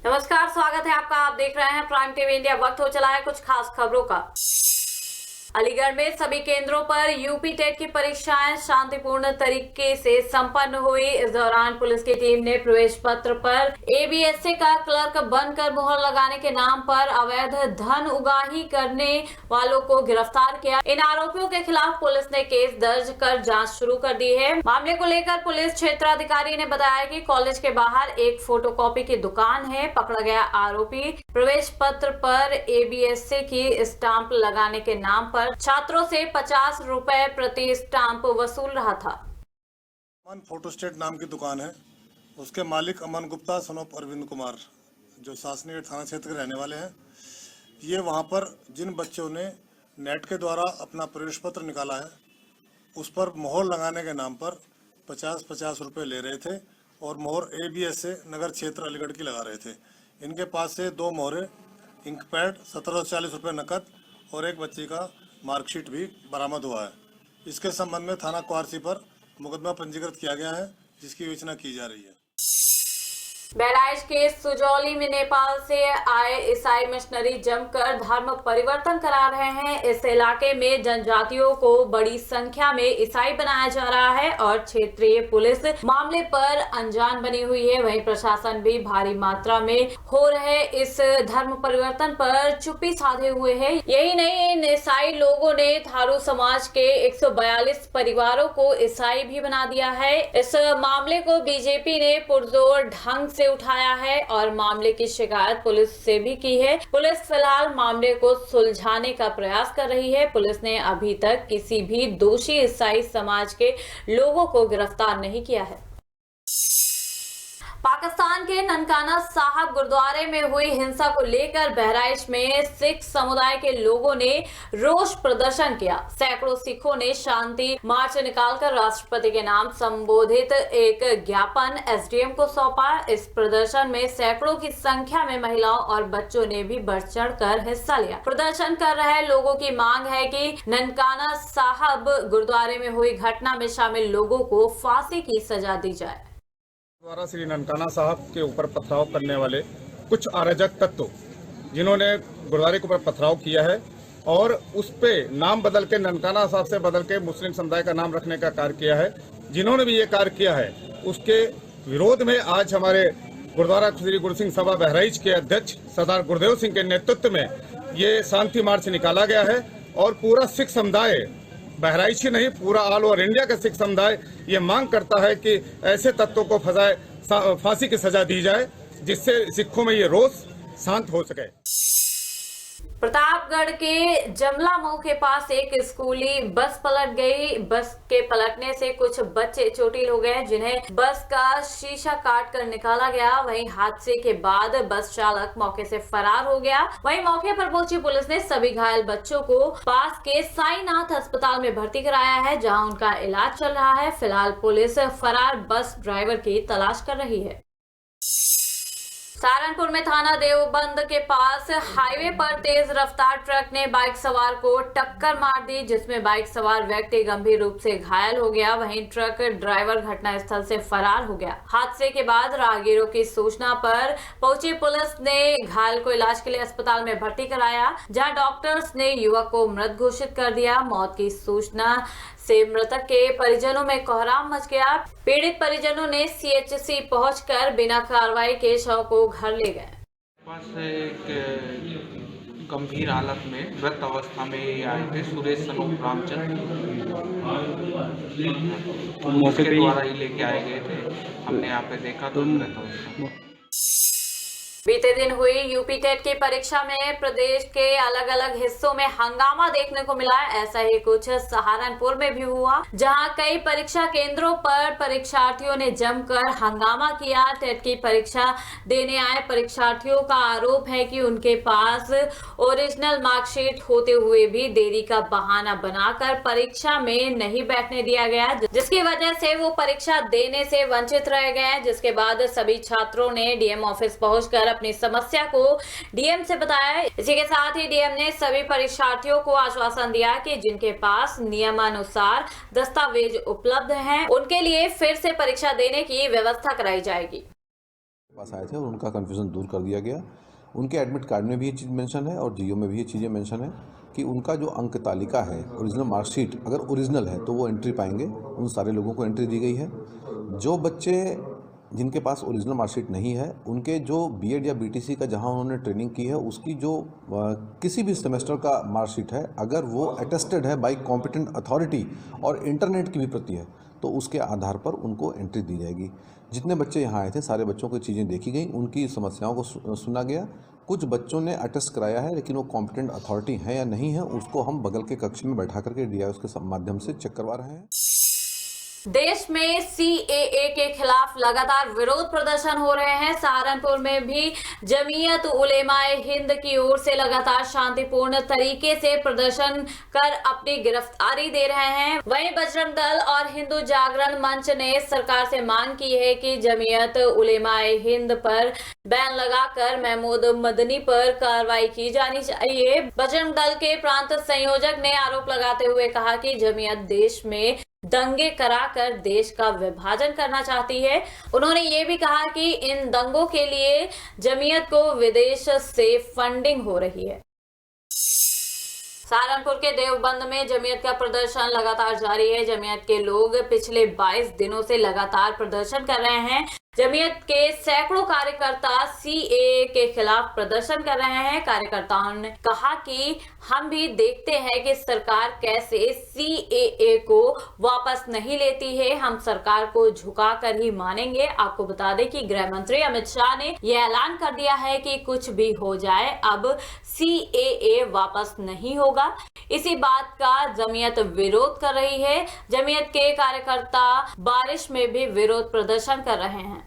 नमस्कार, स्वागत है आपका। आप देख रहे हैं प्राइम टीवी इंडिया। वक्त हो चला है कुछ खास खबरों का। अलीगढ़ में सभी केंद्रों पर यूपी टेट की परीक्षाएं शांतिपूर्ण तरीके से संपन्न हुई। इस दौरान पुलिस की टीम ने प्रवेश पत्र पर एबीएसए का क्लर्क बनकर मुहर लगाने के नाम पर अवैध धन उगाही करने वालों को गिरफ्तार किया। इन आरोपियों के खिलाफ पुलिस ने केस दर्ज कर जांच शुरू कर दी है। मामले को लेकर पुलिस क्षेत्राधिकारी ने बताया कि कॉलेज के बाहर एक फोटोकॉपी की दुकान है। पकड़ा गया आरोपी प्रवेश पत्र पर एबीएसए की स्टाम्प लगाने के नाम पर छात्रों से 50 रुपए प्रति स्टाम्प वसूल रहा था। अमन फोटोस्टेट नाम की दुकान है। उसके मालिक अमन गुप्ता सनोप अरविंद कुमार, जो शासनीय थाना क्षेत्र के रहने वाले हैं। ये वहाँ पर जिन बच्चों ने नेट के द्वारा अपना प्रवेश पत्र निकाला है, उस पर मोहर लगाने के नाम पर 50-50 रुपये ले रहे थे और मोहर एबीएसए नगर क्षेत्र अलीगढ़ की लगा रहे थे। इनके पास से 2 मोहरें, इंक पैड, 1740 रुपये नकद और एक बच्ची का मार्कशीट भी बरामद हुआ है। इसके संबंध में थाना क्वारसी पर मुकदमा पंजीकृत किया गया है, जिसकी विवेचना की जा रही है। बहराइच के सुजौली में नेपाल से आए ईसाई मिशनरी जमकर धर्म परिवर्तन करा रहे हैं। इस इलाके में जनजातियों को बड़ी संख्या में ईसाई बनाया जा रहा है और क्षेत्रीय पुलिस मामले पर अनजान बनी हुई है। वहीं प्रशासन भी भारी मात्रा में हो रहे इस धर्म परिवर्तन पर चुप्पी साधे हुए है। यही नहीं, इन ईसाई लोगों ने थारू समाज के 142 परिवारों को ईसाई भी बना दिया है। इस मामले को बीजेपी ने पुरजोर ढंग से उठाया है और मामले की शिकायत पुलिस से भी की है। पुलिस फिलहाल मामले को सुलझाने का प्रयास कर रही है। पुलिस ने अभी तक किसी भी दोषी ईसाई समाज के लोगों को गिरफ्तार नहीं किया है। पाकिस्तान के ननकाना साहब गुरुद्वारे में हुई हिंसा को लेकर बहराइच में सिख समुदाय के लोगों ने रोष प्रदर्शन किया। सैकड़ों सिखों ने शांति मार्च निकालकर राष्ट्रपति के नाम संबोधित एक ज्ञापन एसडीएम को सौंपा। इस प्रदर्शन में सैकड़ों की संख्या में महिलाओं और बच्चों ने भी बढ़ चढ़कर हिस्सा लिया। प्रदर्शन कर रहे लोगों की मांग है कि ननकाना साहब गुरुद्वारे में हुई घटना में शामिल लोगों को फांसी की सजा दी जाए। द्वारा श्री ननकाना साहब के ऊपर पथराव करने वाले कुछ अराजक तत्व, जिन्होंने गुरुद्वारे के ऊपर पथराव किया है और उस पे नाम बदल के ननकाना साहब से बदल के मुस्लिम समुदाय का नाम रखने का कार्य किया है, जिन्होंने भी ये कार्य किया है, उसके विरोध में आज हमारे गुरुद्वारा श्री गुरु सिंह सभा बहराइच के अध्यक्ष सरदार गुरुदेव सिंह के नेतृत्व में ये शांति मार्च निकाला गया है और पूरा सिख समुदाय, बहराइच ही नहीं पूरा ऑल ओवर इंडिया का सिख समुदाय ये मांग करता है कि ऐसे तत्वों को फांसी की सजा दी जाए, जिससे सिखों में ये रोष शांत हो सके। प्रतापगढ़ के जमला मोड़ के पास एक स्कूली बस पलट गई। बस के पलटने से कुछ बच्चे चोटिल हो गए, जिन्हें बस का शीशा काट कर निकाला गया। वहीं हादसे के बाद बस चालक मौके से फरार हो गया। वहीं मौके पर पहुंची पुलिस ने सभी घायल बच्चों को पास के साईनाथ अस्पताल में भर्ती कराया है, जहां उनका इलाज चल रहा है। फिलहाल पुलिस फरार बस ड्राइवर की तलाश कर रही है। सहारनपुर में थाना देवबंद के पास हाईवे पर तेज रफ्तार ट्रक ने बाइक सवार को टक्कर मार दी, जिसमें बाइक सवार व्यक्ति गंभीर रूप से घायल हो गया। वहीं ट्रक ड्राइवर घटनास्थल से फरार हो गया। हादसे के बाद राहगीरों की सूचना पर पहुंची पुलिस ने घायल को इलाज के लिए अस्पताल में भर्ती कराया, जहां डॉक्टर्स ने युवक को मृत घोषित कर दिया। मौत की सूचना से मृतक के परिजनों में कोहराम मच गया। पीड़ित परिजनों ने सीएचसी पहुंचकर बिना कार्रवाई के शव को घर ले गए। पास एक गंभीर हालत में मृत अवस्था में आए थे सुरेश सनोप रामचंद्र, उसके द्वारा ही लेके आए गए थे। हमने यहाँ पे देखा तो मृत अवस्था। बीते दिन हुई यूपी टेट की परीक्षा में प्रदेश के अलग अलग हिस्सों में हंगामा देखने को मिला। ऐसा ही कुछ सहारनपुर में भी हुआ, जहां कई परीक्षा केंद्रों पर परीक्षार्थियों ने जमकर हंगामा किया। टेट की परीक्षा देने आए परीक्षार्थियों का आरोप है कि उनके पास ओरिजिनल मार्कशीट होते हुए भी देरी का बहाना बनाकर परीक्षा में नहीं बैठने दिया गया, जिसकी वजह से वो परीक्षा देने से वंचित रह गए। जिसके बाद सभी छात्रों ने डीएम ऑफिस पहुंचकर अपनी समस्या को डीएम से बताया। इसी के साथ ही डीएम ने सभी परीक्षार्थियों को आश्वासन दिया कि जिनके पास नियमानुसार दस्तावेज उपलब्ध हैं, उनके लिए फिर से परीक्षा देने की व्यवस्था कराई जाएगी। पास आए थे और उनका कन्फ्यूज़न दूर कर दिया गया। उनके एडमिट कार्ड में भी ये चीज़ मेंशन है और जीओ में भी ये चीज़ें मेंशन है कि उनका जो अंक तालिका है, ओरिजिनल मार्कशीट अगर ओरिजिनल है तो वो एंट्री पाएंगे। उन सारे लोगों को एंट्री दी गई है। जो बच्चे जिनके पास ओरिजिनल मार्कशीट नहीं है, उनके जो बीएड या बीटीसी का जहां उन्होंने ट्रेनिंग की है उसकी जो किसी भी सेमेस्टर का मार्कशीट है, अगर वो अटेस्टेड है बाय कॉम्पिटेंट अथॉरिटी और इंटरनेट की भी प्रति है तो उसके आधार पर उनको एंट्री दी जाएगी। जितने बच्चे यहाँ आए थे सारे बच्चों को चीज़ें देखी गई, उनकी समस्याओं को सुना गया। कुछ बच्चों ने अटेस्ट कराया है लेकिन वो कॉम्पिटेंट अथॉरिटी है या नहीं है उसको हम बगल के कक्ष में बैठा करके डीआईओ के माध्यम से चेक करवा रहे हैं। देश में सीएए के खिलाफ लगातार विरोध प्रदर्शन हो रहे हैं। सहारनपुर में भी जमीयत उलेमाए हिंद की ओर से लगातार शांतिपूर्ण तरीके से प्रदर्शन कर अपनी गिरफ्तारी दे रहे हैं। वहीं बजरंग दल और हिंदू जागरण मंच ने सरकार से मांग की है कि जमीयत उलेमाए हिंद पर बैन लगाकर महमूद मदनी पर कार्रवाई की जानी चाहिए। बजरंग दल के प्रांत संयोजक ने आरोप लगाते हुए कहा कि जमीयत देश में दंगे कराकर देश का विभाजन करना चाहती है। उन्होंने ये भी कहा कि इन दंगों के लिए जमीयत को विदेश से फंडिंग हो रही है। सहारनपुर के देवबंद में जमीयत का प्रदर्शन लगातार जारी है। जमीयत के लोग पिछले 22 दिनों से लगातार प्रदर्शन कर रहे हैं। जमीयत के सैकड़ों कार्यकर्ता सीएए के खिलाफ प्रदर्शन कर रहे हैं। कार्यकर्ताओं ने कहा कि हम भी देखते हैं कि सरकार कैसे सीएए को वापस नहीं लेती है, हम सरकार को झुका कर ही मानेंगे। आपको बता दें कि गृह मंत्री अमित शाह ने यह ऐलान कर दिया है कि कुछ भी हो जाए अब सीएए वापस नहीं होगा। इसी बात का जमीयत विरोध कर रही है। जमीयत के कार्यकर्ता बारिश में भी विरोध प्रदर्शन कर रहे हैं।